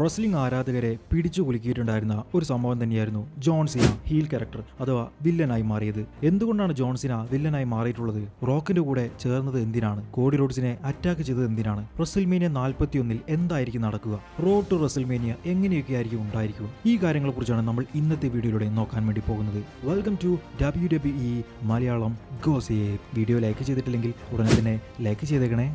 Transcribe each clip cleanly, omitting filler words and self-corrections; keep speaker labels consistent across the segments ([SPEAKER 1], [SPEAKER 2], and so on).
[SPEAKER 1] Wrestling ആരാധകരെ പിടിച്ചു കുലുക്കിയിട്ടുണ്ടായിരുന്ന ഒരു സംഭവം തന്നെയായിരുന്നു ജോൺ സീന ഹീൽ ക്യാരക്ടർ അഥവാ വില്ലനായി മാറിയത്. എന്തുകൊണ്ടാണ് ജോൺ സീന വില്ലനായി മാറിയിട്ടുള്ളത്? റോക്കിന്റെ കൂടെ ചേർന്നത് എന്തിനാണ്? കോഡി റോഡ്സിനെ അറ്റാക്ക് ചെയ്തത് എന്തിനാണ്? റെസിൽമേനിയ 41 എന്തായിരിക്കും നടക്കുക? റോഡ് ടു റെസിൽമേനിയ എങ്ങനെയൊക്കെ ആയിരിക്കും ഉണ്ടായിരിക്കുക? ഈ കാര്യങ്ങളെക്കുറിച്ചാണ് നമ്മൾ ഇന്നത്തെ വീഡിയോയിലൂടെ നോക്കാൻ വേണ്ടി പോകുന്നത്. Welcome to WWE Malayalam gossip. Video like ചെയ്തിട്ടില്ലെങ്കിൽ ഉടനെ തന്നെ ലൈക്ക് ചെയ്തേക്കണേ.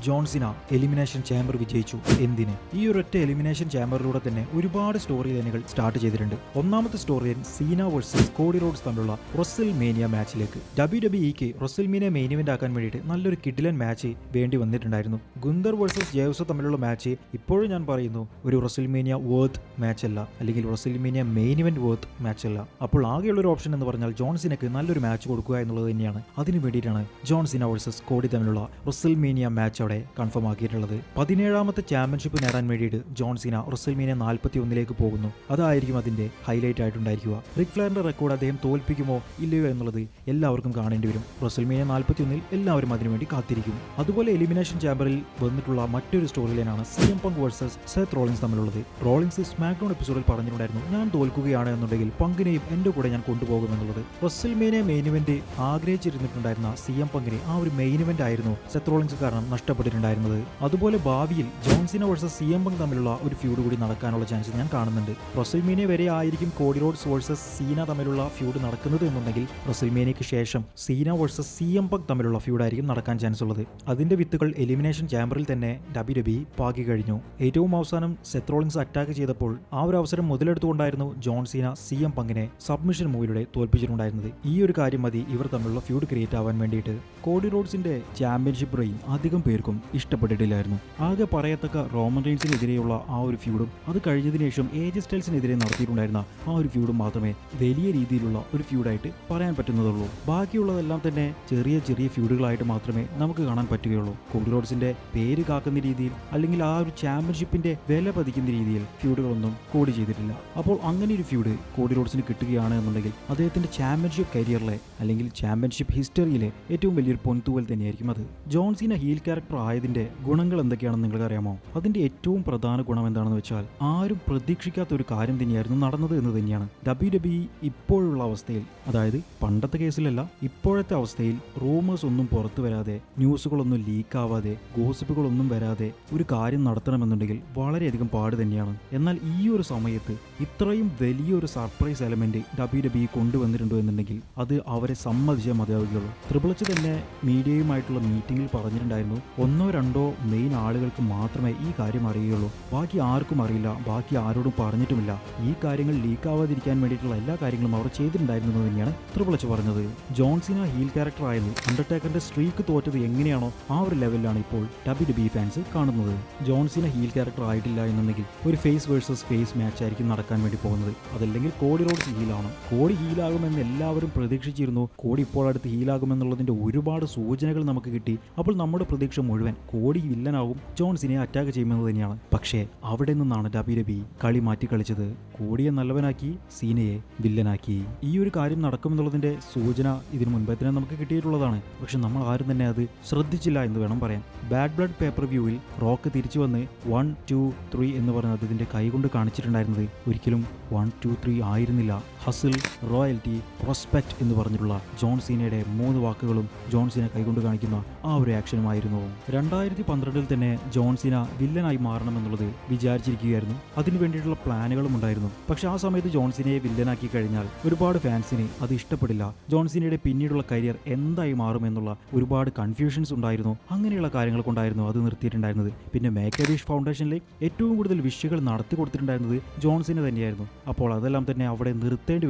[SPEAKER 1] ജോൺ സീന എലിമിനേഷൻ ചാമ്പർ വിജയിച്ചു. എന്തിന്? ഈ ഒരൊറ്റ എലിമിനേഷൻ ചാമ്പറിലൂടെ തന്നെ ഒരുപാട് സ്റ്റോറി ലൈനുകൾ സ്റ്റാർട്ട് ചെയ്തിട്ടുണ്ട്. ഒന്നാമത്തെ story line Cena versus Cody Rhodes തമ്മിലുള്ള റെസിൽമേനിയ മാച്ചിലേക്ക്. WWEക്ക് റെസിൽമേനിയ മെയിൻ ഇവന്റ് ആക്കാൻ വേണ്ടിയിട്ട് നല്ലൊരു കിഡിലൻ മാച്ച് വേണ്ടി വന്നിട്ടുണ്ടായിരുന്നു. ഗുന്തർ വേഴ്സസ് ജേവ്സോ തമ്മിലുള്ള മാച്ച് ഇപ്പോഴും ഞാൻ പറയുന്നു ഒരു റെസിൽമേനിയ വേർത്ത് മാച്ച് അല്ല, അല്ലെങ്കിൽ റെസിൽമേനിയ മെയിൻ ഇവന്റ് വേർത്ത് മാച്ച് അല്ല. അപ്പോൾ ആകെയുള്ള ഒരു ഓപ്ഷൻ എന്ന് പറഞ്ഞാൽ ജോൺ സീനക്ക് നല്ലൊരു മാച്ച് കൊടുക്കുക എന്നുള്ളത് തന്നെയാണ്. അതിനു വേണ്ടിയിട്ടാണ് ജോൺ സീന വേഴ്സസ് കോഡി തമ്മിലുള്ള റെസിൽമേനിയ മാച്ച് കൺഫേം ആക്കിയിട്ടുള്ളത്. 17ാമത്തെ ചാമ്പ്യൻഷിപ്പ് നേടാൻ വേണ്ടിയിട്ട് ജോൺ സീന റെസിൽമേനിയ 41 പോകുന്നു. അതായിരിക്കും അതിന്റെ ഹൈലൈറ്റ് ആയിട്ടുണ്ടായിരിക്കുക. റിക് ഫ്ലെയറിന്റെ റെക്കോർഡ് അദ്ദേഹം തോൽപ്പിക്കുമോ ഇല്ലയോ എന്നുള്ളത് എല്ലാവർക്കും കാണേണ്ടി വരും. റെസിൽമേനിയ 41 എല്ലാവരും അതിനുവേണ്ടി കാത്തിരിക്കും. അതുപോലെ എലിമിനേഷൻ ചാമ്പറിൽ വന്നിട്ടുള്ള മറ്റൊരു സ്റ്റോറി ലൈനാണ് CM Punk versus Seth Rollins തമ്മിലുള്ളത്. റോളിൻസ് സ്മാക്ഡൗൺ എപ്പിസോഡിൽ പറഞ്ഞിട്ടുണ്ടായിരുന്നു, ഞാൻ തോൽക്കുകയാണ് എന്നുണ്ടെങ്കിൽ പങ്കിനെയും എന്റെ കൂടെ ഞാൻ കൊണ്ടുപോകുമെന്നുള്ളത്. റെസിൽമേനിയ മെയിൻ ഇവന്റ് ആഗ്രഹിച്ചിരുന്നിട്ടുണ്ടായിരുന്ന CM പങ്കിനെ ആ ഒരു മെയിൻ ഇവന്റ് ആയിരുന്നു സെത്ത് റോളിൻസ് കാരണം നഷ്ടപ്പെട്ടിട്ടുണ്ടായിരുന്നത്. അതുപോലെ ഭാവിയിൽ ജോൺ സീന വേഴ്സസ് CM പങ്ക് തമ്മിലുള്ള ഒരു ഫ്യൂഡ് കൂടി നടക്കാനുള്ള ചാൻസ് ഞാൻ കാണുന്നുണ്ട്. റെസിൽമേനിയ വരെ ആയിരിക്കും കോഡി റോഡ്സ് വേഴ്സസ് സീന തമ്മിലുള്ള ഫ്യൂഡ് നടക്കുന്നത് എന്നുണ്ടെങ്കിൽ റെസിൽമേനിയയ്ക്ക് ശേഷം സീന വേഴ്സസ് CM പങ്ക് തമ്മിലുള്ള ഫ്യൂഡ് ആയിരിക്കും നടക്കാൻ ചാൻസ് ഉള്ളത്. അതിന്റെ വിത്തുകൾ എലിമിനേഷൻ ചാമ്പറിൽ തന്നെ WWE പാകി കഴിഞ്ഞു. ഏറ്റവും അവസാനം സെത്ത് റോളിൻസ് അറ്റാക്ക് ചെയ്തപ്പോൾ ആ ഒരു അവസരം മുതലെടുത്തുകൊണ്ടായിരുന്നു ജോൺ സീന CM പങ്കിനെ സബ്മിഷൻ മൂവിലൂടെ തോൽപ്പിച്ചിട്ടുണ്ടായിരുന്നത്. ഈ ഒരു കാര്യം മതി ഇവർ തമ്മിലുള്ള ഫ്യൂഡ് ക്രിയേറ്റ് ആവാൻ വേണ്ടിയിട്ട്. കോഡി റോഡ്സിന്റെ ചാമ്പ്യൻഷിപ്പ് റെയിൻ അധികം പേർക്കും ഇഷ്ടപ്പെട്ടിട്ടില്ലായിരുന്നു. ആകെ പറയത്തക്ക റോമൻ റെയിൻസിനെതിരെയുള്ള ആ ഒരു ഫ്യൂഡും അത് കഴിഞ്ഞതിന് ശേഷം AJ സ്റ്റൈൽസിനെതിരെ നടത്തിയിട്ടുണ്ടായിരുന്ന ആ ഒരു ഫ്യൂഡും മാത്രമേ വലിയ രീതിയിലുള്ള ഒരു ഫ്യൂഡായിട്ട് പറയാൻ പറ്റുന്നതുള്ളൂ. ബാക്കിയുള്ളതെല്ലാം തന്നെ ചെറിയ ചെറിയ ഫ്യൂഡുകളായിട്ട് മാത്രമേ നമുക്ക് കാണാൻ പറ്റുകയുള്ളൂ. കോഡി റോഡ്സിന്റെ പേര് കാക്കുന്ന രീതിയിൽ അല്ലെങ്കിൽ ആ ഒരു ചാമ്പ്യൻഷിപ്പിന്റെ വില പതിക്കുന്ന രീതിയിൽ ഫ്യൂഡുകളൊന്നും കോഡി ചെയ്തിട്ടില്ല. അപ്പോൾ അങ്ങനെ ഒരു ഫ്യൂഡ് കോഡി റോഡ്സിന് കിട്ടുകയാണ് എന്നുണ്ടെങ്കിൽ അദ്ദേഹത്തിന്റെ ചാമ്പ്യൻഷിപ്പ് കരിയറിലെ അല്ലെങ്കിൽ ചാമ്പ്യൻഷിപ്പ് ഹിസ്റ്ററിയിലെ ഏറ്റവും വലിയൊരു പൊൻതൂവൽ തന്നെയായിരിക്കും അത്. ജോൺ സീന ഹീൽ ക്യാരക്ടർ ആയതിന്റെ ഗുണങ്ങൾ എന്തൊക്കെയാണെന്ന് നിങ്ങൾക്ക് അറിയാമോ? അതിന്റെ ഏറ്റവും പ്രധാന ഗുണം എന്താണെന്ന് വെച്ചാൽ ആരും പ്രതീക്ഷിക്കാത്ത ഒരു കാര്യം തന്നെയായിരുന്നു നടന്നത് എന്ന് തന്നെയാണ്. WWE ഇപ്പോഴുള്ള അവസ്ഥയിൽ, അതായത് പണ്ടത്തെ കേസിലല്ല, ഇപ്പോഴത്തെ അവസ്ഥയിൽ റൂമേഴ്സ് ഒന്നും പുറത്തു വരാതെ, ന്യൂസുകളൊന്നും ലീക്കാവാതെ, ഗോസിപ്പുകളൊന്നും വരാതെ ഒരു കാര്യം നടത്തണമെന്നുണ്ടെങ്കിൽ വളരെയധികം പാട് തന്നെയാണ്. എന്നാൽ ഈ ഒരു സമയത്ത് ഇത്രയും വലിയൊരു സർപ്രൈസ് എലമെന്റ് WWE കൊണ്ടുവന്നിട്ടുണ്ടോ എന്നുണ്ടെങ്കിൽ അത് അവരെ സമ്മതിച്ചേ മതിയാവുകയുള്ളൂ. ട്രിപ്പിൾ എച്ച് തന്നെ മീഡിയയുമായിട്ടുള്ള മീറ്റിംഗിൽ പറഞ്ഞിട്ടുണ്ടായിരുന്നു, 1-2 മെയിൻ ആളുകൾക്ക് മാത്രമേ ഈ കാര്യം അറിയുകയുള്ളൂ, ബാക്കി ആർക്കും അറിയില്ല, ബാക്കി ആരോടും പറഞ്ഞിട്ടുമില്ല. ഈ കാര്യങ്ങൾ ലീക്കാവാതിരിക്കാൻ വേണ്ടിയിട്ടുള്ള എല്ലാ കാര്യങ്ങളും അവർ ചെയ്തിട്ടുണ്ടായിരുന്നു തന്നെയാണ് ട്രിപ്പിൾ എച്ച് പറഞ്ഞത്. ജോൺ സീന ഹീൽ ക്യാരക്ടർ ആയത് അണ്ടർടേക്കറിന്റെ സ്ട്രീക്ക് തോറ്റത് എങ്ങനെയാണോ ആ ഒരു ലെവലിലാണ് ഇപ്പോൾ WWE ഫാൻസ് കാണുന്നത്. ജോൺ സീന ഹീൽ ക്യാരക്ടർ ആയിട്ടില്ല എന്നുണ്ടെങ്കിൽ ഒരു ഫേസ് വേഴ്സസ് ഫേസ് മാച്ച് ആയിരിക്കും നടക്കാൻ വേണ്ടി പോകുന്നത്. അതല്ലെങ്കിൽ കോഡി റോഡ്സ് ഹീലാണ്. കോഡി ഹീലാകുമെന്ന് എല്ലാവരും പ്രതീക്ഷിച്ചിരുന്നു. കോഡി ഇപ്പോൾ അടുത്ത് ഹീലാകുമെന്നുള്ളതിന്റെ ഒരുപാട് സൂചനകൾ നമുക്ക് കിട്ടി. അപ്പോൾ നമ്മുടെ പ്രതീക്ഷ മുഴുവൻ കോഡി വില്ലനാവും, ജോൺ സീനയെ അറ്റാക്ക് ചെയ്യുമെന്ന് തന്നെയാണ്. പക്ഷേ അവിടെ നിന്നാണ് WWE കളി മാറ്റി കളിച്ചത്. കോഡിയെ നല്ലവനാക്കി, സീനയെ വില്ലനാക്കി. ഈ ഒരു കാര്യം നടക്കുമെന്നുള്ളതിന്റെ സൂചന ഇതിനു മുൻപേ തന്നെ നമുക്ക് കിട്ടിയിട്ടുള്ളതാണ്. പക്ഷെ നമ്മൾ ആരും തന്നെ അത് ശ്രദ്ധിച്ചില്ല എന്ന് വേണം പറയാൻ. ബാഡ് ബ്ലഡ് പേപ്പർ വ്യൂവിൽ റോക്ക് തിരിച്ചു വന്ന് 1, 2, 3 എന്ന് പറഞ്ഞ അതിന്റെ കൈകൊണ്ട് കാണിച്ചിട്ടുണ്ടായിരുന്നത് ഒരിക്കലും 1, 2, 3 ആയിരുന്നില്ല. ഹസിൽ, റോയൽറ്റി, റെസ്പെക്ട് എന്ന് പറഞ്ഞിട്ടുള്ള ജോൺ സീനയുടെ 3 വാക്കുകളും ജോൺ സീന കൈകൊണ്ട് കാണിക്കുന്ന ആ ഒരു ആക്ഷനുമായിരുന്നു. 2012 തന്നെ ജോൺ സീന വില്ലനായി മാറണമെന്നുള്ളത് വിചാരിച്ചിരിക്കുകയായിരുന്നു. അതിനു വേണ്ടിയിട്ടുള്ള പ്ലാനുകളും ഉണ്ടായിരുന്നു. പക്ഷെ ആ സമയത്ത് ജോൺ സീനയെ വില്ലനാക്കി കഴിഞ്ഞാൽ ഒരുപാട് ഫാൻസിന് അത് ഇഷ്ടപ്പെടില്ല. ജോൺ സീനയുടെ പിന്നീടുള്ള കരിയർ എന്തായി മാറുമെന്നുള്ള ഒരുപാട് കൺഫ്യൂഷൻസ് ഉണ്ടായിരുന്നു. അങ്ങനെയുള്ള കാര്യങ്ങൾ കൊണ്ടായിരുന്നു അത് നിർത്തിയിട്ടുണ്ടായിരുന്നത്. പിന്നെ മേക്ക് എ വിഷ് ഫൗണ്ടേഷനിലെ ഏറ്റവും കൂടുതൽ വിഷുകൾ നടത്തി കൊടുത്തിട്ടുണ്ടായിരുന്നത് ജോൺ സീന തന്നെയായിരുന്നു. അപ്പോൾ അതെല്ലാം തന്നെ അവിടെ നിർത്തേണ്ടി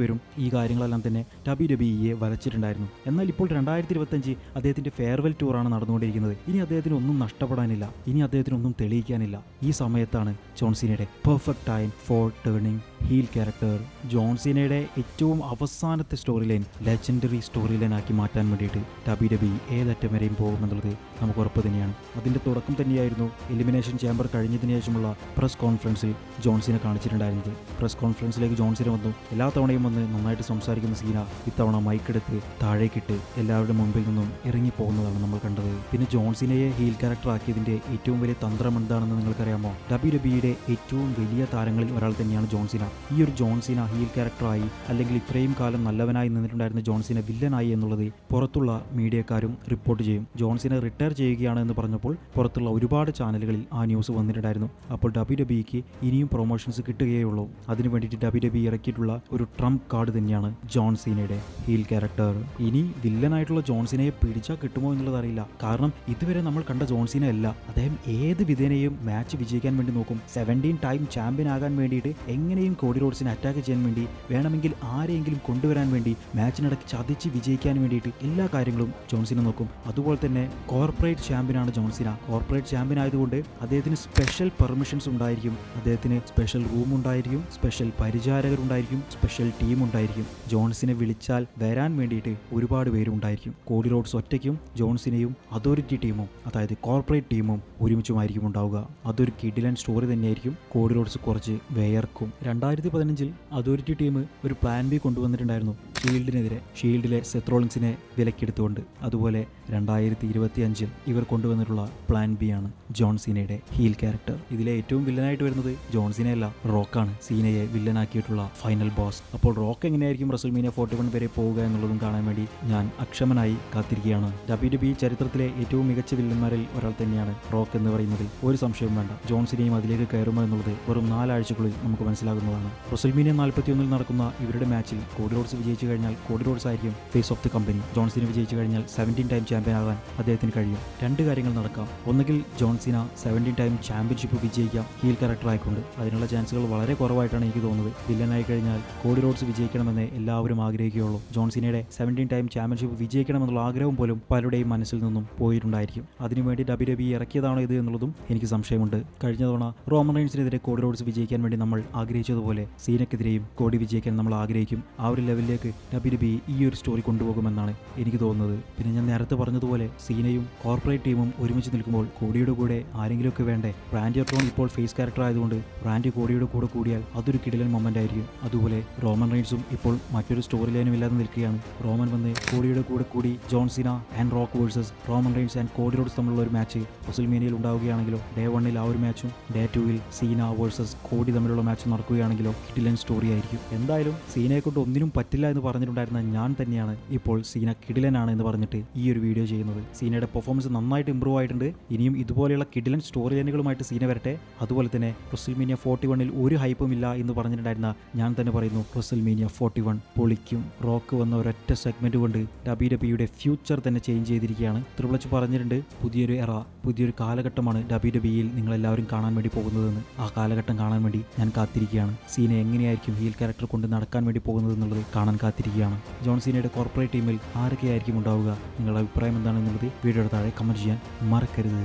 [SPEAKER 1] വരും. ഈ കാര്യങ്ങളെല്ലാം തന്നെ WWE വരച്ചിട്ടുണ്ടായിരുന്നു. എന്നാൽ ഇപ്പോൾ 2025 അദ്ദേഹത്തിന്റെ ഫെയർവെൽ ടൂറാണ് നടന്നുകൊണ്ടിരിക്കുന്നത്. ഇനി അദ്ദേഹത്തിന് ഒന്നും നഷ്ടപ്പെടാനില്ല, ഇനി അദ്ദേഹത്തിന് ഒന്നും തെളിയിക്കാനില്ല. ഈ സമയത്താണ് ജോൺ സീനയുടെ perfect time for turning heel character. John സീനയുടെ ഏറ്റവും അവസാനത്തെ story line legendary story line ആക്കി മാറ്റാൻ വേണ്ടിയിട്ട് WWE ഏതറ്റം വരെയും പോകുമെന്നുള്ളത് നമുക്ക് ഉറപ്പ് തന്നെയാണ്. അതിൻ്റെ തുടക്കം തന്നെയായിരുന്നു എലിമിനേഷൻ ചേംബർ കഴിഞ്ഞതിന് ശേഷമുള്ള പ്രസ് കോൺഫറൻസിൽ ജോൺ സീന കാണിച്ചിട്ടുണ്ടായിരുന്നത്. പ്രസ് കോൺഫറൻസിലേക്ക് ജോൺ സീന വന്നു. എല്ലാ തവണയും വന്ന് നന്നായിട്ട് സംസാരിക്കുന്ന സീന ഇത്തവണ മൈക്കെടുത്ത് താഴേക്കിട്ട് എല്ലാവരുടെ മുൻപിൽ നിന്നും ഇറങ്ങിപ്പോകുന്നതാണ് നമ്മൾ കണ്ടത്. പിന്നെ ജോൺ സീനയെ ഹീൽ ക്യാരക്ടർ ആക്കിയതിൻ്റെ ഏറ്റവും വലിയ തന്ത്രം എന്താണെന്ന് നിങ്ങൾക്കറിയാമോ? WWEയുടെ ഏറ്റവും വലിയ താരങ്ങളിൽ ഒരാൾ തന്നെയാണ് ജോൺ സീന. ഈ ഒരു ജോൺ സീന ഹീൽ ക്യാരക്ടറായി, അല്ലെങ്കിൽ ഇത്രയും കാലം നല്ലവനായി നിന്നിട്ടുണ്ടായിരുന്ന ജോൺ സീന വില്ലനായി എന്നുള്ളത് പുറത്തുള്ള മീഡിയക്കാരും റിപ്പോർട്ട് ചെയ്യും. ജോൺ സീന റിട്ടയർ ചെയ്യുകയാണ് എന്ന് പറഞ്ഞപ്പോൾ പുറത്തുള്ള ഒരുപാട് ചാനലുകളിൽ ആ ന്യൂസ് വന്നിട്ടുണ്ടായിരുന്നു. അപ്പോൾ WWEക്ക് ഇനിയും പ്രൊമോഷൻസ് കിട്ടുകയുള്ളൂ. അതിനു വേണ്ടിയിട്ട് WWE ഇറക്കിയിട്ടുള്ള ഒരു ട്രംപ് കാർഡ് തന്നെയാണ് ജോൺ സീനയുടെ ഹീൽ ക്യാരക്ടർ. ഇനി വില്ലനായിട്ടുള്ള ജോൺ സീനയെ പിടിച്ചാൽ കിട്ടുമോ എന്നുള്ളത് അറിയില്ല. കാരണം ഇതുവരെ നമ്മൾ കണ്ട ജോൺ സീന അല്ല. അദ്ദേഹം ഏത് വിധേനയും മാച്ച് വിജയിക്കാൻ വേണ്ടി നോക്കും. 17 ടൈം ചാമ്പ്യൻ ആകാൻ വേണ്ടിയിട്ട് എങ്ങനെയും കോഡി റോഡ്സിനെ അറ്റാക്ക് ചെയ്യാൻ വേണ്ടി, വേണമെങ്കിൽ ആരെയെങ്കിലും കൊണ്ടുവരാൻ വേണ്ടി, മാച്ചിനിടയ്ക്ക് ചതിച്ച് വിജയിക്കാൻ വേണ്ടിയിട്ട് എല്ലാ കാര്യങ്ങളും ജോൺ സീന നോക്കും. അതുപോലെ തന്നെ കോർപ്പറേറ്റ് ചാമ്പ്യനാണ് ജോൺ സീന. കോർപ്പറേറ്റ് ചാമ്പ്യൻ ആയതുകൊണ്ട് അദ്ദേഹത്തിന് സ്പെഷ്യൽ പെർമിഷൻസ് ഉണ്ടായിരിക്കും, അദ്ദേഹത്തിന് സ്പെഷ്യൽ റൂം ഉണ്ടായിരിക്കും, സ്പെഷ്യൽ പരിചാരകരുണ്ടായിരിക്കും, സ്പെഷ്യൽ ടീം ഉണ്ടായിരിക്കും. ജോൺസിനെ വിളിച്ചാൽ വരാൻ വേണ്ടിയിട്ട് ഒരുപാട് പേരുണ്ടായിരിക്കും. കോഡി റോഡ്സ് ഒറ്റയ്ക്കും ജോൺസിനെയും അതോറിറ്റി ടീമും, അതായത് കോർപ്പറേറ്റ് ടീമും ഒരുമിച്ചുമായിരിക്കും ഉണ്ടാവുക. അതൊരു കിഡിലൻ സ്റ്റോറി തന്നെയായിരിക്കും. കോഡി റോഡ്സ് കുറച്ച് വേർക്കും. 2015 അതോറിറ്റി ടീം ഒരു പ്ലാൻ ബി കൊണ്ടുവന്നിട്ടുണ്ടായിരുന്നു ഷീൽഡിനെതിരെ, ഷീൽഡിലെ സെത്ത് റോളിൻസിനെ വിലക്കെടുത്തുകൊണ്ട്. അതുപോലെ 2025 ഇവർ കൊണ്ടുവന്നിട്ടുള്ള പ്ലാൻ ബി ആണ് ജോൺ സീനയുടെ ഹീൽ ക്യാരക്ടർ. ഇതിലെ ഏറ്റവും വില്ലനായിട്ട് വരുന്നത് ജോൺ സീനയല്ല, റോക്കാണ്. സീനയെ വില്ലനാക്കിയിട്ടുള്ള ഫൈനൽ ബോസ്. അപ്പോൾ റോക്ക് എങ്ങനെയായിരിക്കും റസൽമേനിയ 41 വരെ പോവുക എന്നുള്ളതും കാണാൻ വേണ്ടി ഞാൻ അക്ഷമനായി കാത്തിരിക്കുകയാണ്. WWE ചരിത്രത്തിലെ ഏറ്റവും മികച്ച വില്ലന്മാരിൽ ഒരാൾ തന്നെയാണ് റോക്ക് എന്ന് പറയുന്നതിൽ ഒരു സംശയവും വേണ്ട. ജോൺ സീനയും അതിലേക്ക് കയറുമോ എന്നുള്ളത് വെറും 4 ആഴ്ചക്കുള്ളിൽ നമുക്ക് മനസ്സിലാകുന്നതാണ്. റസൽമേനിയ 41 നടക്കുന്ന ഇവരുടെ മാച്ചിൽ കോഡി റോഡ്സ് വിജയിച്ചു കഴിഞ്ഞാൽ കോഡി റോഡ്സ് ആയിരിക്കും face of the company. John Cena വിജയിച്ചു കഴിഞ്ഞാൽ 17 ടൈം ചാമ്പ്യൻ ആകാൻ അദ്ദേഹത്തിന് കഴിയും. 2 കാര്യങ്ങൾ നടക്കാം. ഒന്നുകിൽ ജോൺ സീന 17 ടൈം ചാമ്പ്യൻഷിപ്പ് വിജയിക്കാം ഹീൽ ക്യാരക്ടർ ആയിക്കൊണ്ട്. അതിനുള്ള ചാൻസുകൾ വളരെ കുറവായിട്ടാണ് എനിക്ക് തോന്നുന്നത്. വില്ലനായി കഴിഞ്ഞാൽ കോഡി റോഡ്സ് വിജയിക്കണമെന്ന് എല്ലാവരും ആഗ്രഹിക്കുകയുള്ളൂ. ജോൺ സീനയുടെ 17 ടൈം ചാമ്പ്യൻഷിപ്പ് വിജയിക്കണമെന്നുള്ള ആഗ്രഹം പോലും പലരുടെയും മനസ്സിൽ നിന്നും പോയിട്ടുണ്ടായിരിക്കും. അതിനുവേണ്ടി WWE ഇറക്കിയതാണോ ഇത് എന്നുള്ളതും എനിക്ക് സംശയമുണ്ട്. കഴിഞ്ഞ തവണ റോമൻ റെയിൻസിനെതിരെ കോഡി റോഡ്സ് വിജയിക്കാൻ വേണ്ടി നമ്മൾ ആഗ്രഹിച്ചതുപോലെ സീനക്കെതിരെയും കോഡി വിജയിക്കാൻ നമ്മൾ ആഗ്രഹിക്കും. ആ ഒരു ലെവലിലേക്ക് WWE ഈ ഒരു സ്റ്റോറി കൊണ്ടുപോകുമെന്നാണ് എനിക്ക് തോന്നുന്നത്. പിന്നെ ഞാൻ നേരത്തെ പറഞ്ഞതുപോലെ സീനയും കോർപ്പറേറ്റ് ടീമും ഒരുമിച്ച് നിൽക്കുമ്പോൾ കോഡിയുടെ കൂടെ ആരെങ്കിലുമൊക്കെ വേണ്ടേ? റാൻഡി ഓർട്ടൺ ഇപ്പോൾ ഫേസ് ക്യാരക്ടർ ആയതുകൊണ്ട് റാൻഡി കോഡിയുടെ കൂടെ കൂടിയാൽ അതൊരു കിടിലൻ മൊമെന്റ് ആയിരിക്കും. അതുപോലെ റോമൻ റെയിൻസും ഇപ്പോൾ മറ്റൊരു സ്റ്റോറി ലൈനും ഇല്ലാതെ നിൽക്കുകയാണ്. റോമൻ വന്ന് കോഡിയുടെ കൂടെ കൂടി John Cena and Rock versus Roman Reigns and Cody Rhodes തമ്മിലുള്ള ഒരു മാച്ച് റസൽമേനിയയിൽ ഉണ്ടാവുകയാണെങ്കിലോ, Day 1 ആ ഒരു മാച്ചും Day 2 സീന വേഴ്സസ് കോഡി തമ്മിലുള്ള മാച്ച് നടക്കുകയാണെങ്കിലോ കിടിലൻ സ്റ്റോറി ആയിരിക്കും. എന്തായാലും സീനയെ കൊണ്ട് ഒന്നിനും പറ്റില്ല എന്ന് പറഞ്ഞിട്ടുണ്ടായിരുന്ന ഞാൻ തന്നെയാണ് ഇപ്പോൾ സീന കിടിലനാണ് എന്ന് പറഞ്ഞിട്ട് ഈ ഒരു വീഡിയോ ചെയ്യുന്നത്. സീനയുടെ പെർഫോമൻസ് നന്നായിട്ട് ഇമ്പ്രൂവ് ആയിട്ടുണ്ട്. ഇനിയും ഇതുപോലെയുള്ള കിടിലൻ സ്റ്റോറി ലൈനുകളുമായിട്ട് സീന വരട്ടെ. അതുപോലെ തന്നെ റസൽമേനിയ 41 ഒരു ഹൈപ്പും ഇല്ല എന്ന് പറഞ്ഞിട്ടുണ്ടായിരുന്ന ഞാൻ തന്നെ പറയുന്നു, റസൽമേനിയ 41 പൊളിക്കും. റോക്ക് വന്ന ഒരൊറ്റ സെഗ്മെന്റ് കൊണ്ട് WWEയുടെ ഫ്യൂച്ചർ തന്നെ ചേഞ്ച് ചെയ്തിരിക്കുകയാണ്. ട്രിപ്പിൾ എച്ച് പറഞ്ഞിട്ടുണ്ട്, പുതിയൊരു എറ, പുതിയൊരു കാലഘട്ടമാണ് WWEയിൽ നിങ്ങളെല്ലാവരും കാണാൻ വേണ്ടി പോകുന്നതെന്ന്. ആ കാലഘട്ടം കാണാൻ വേണ്ടി ഞാൻ കാത്തിരിക്കുകയാണ്. സീന എങ്ങനെയായിരിക്കും ഹീൽ ക്യാരക്ടർ കൊണ്ട് നടക്കാൻ വേണ്ടി പോകുന്നത് എന്നുള്ളത് കാണാൻ കാത്തിരിക്കുകയാണ്. ജോൺ സീനയുടെ കോർപ്പറേറ്റ് ടീമിൽ ആരൊക്കെയായിരിക്കും ഉണ്ടാവുക? നിങ്ങളുടെ അഭിപ്രായം എന്താണെന്നുള്ളത് വീഡിയോയുടെ താഴെ കമന്റ് ചെയ്യാൻ മറക്കരുത്.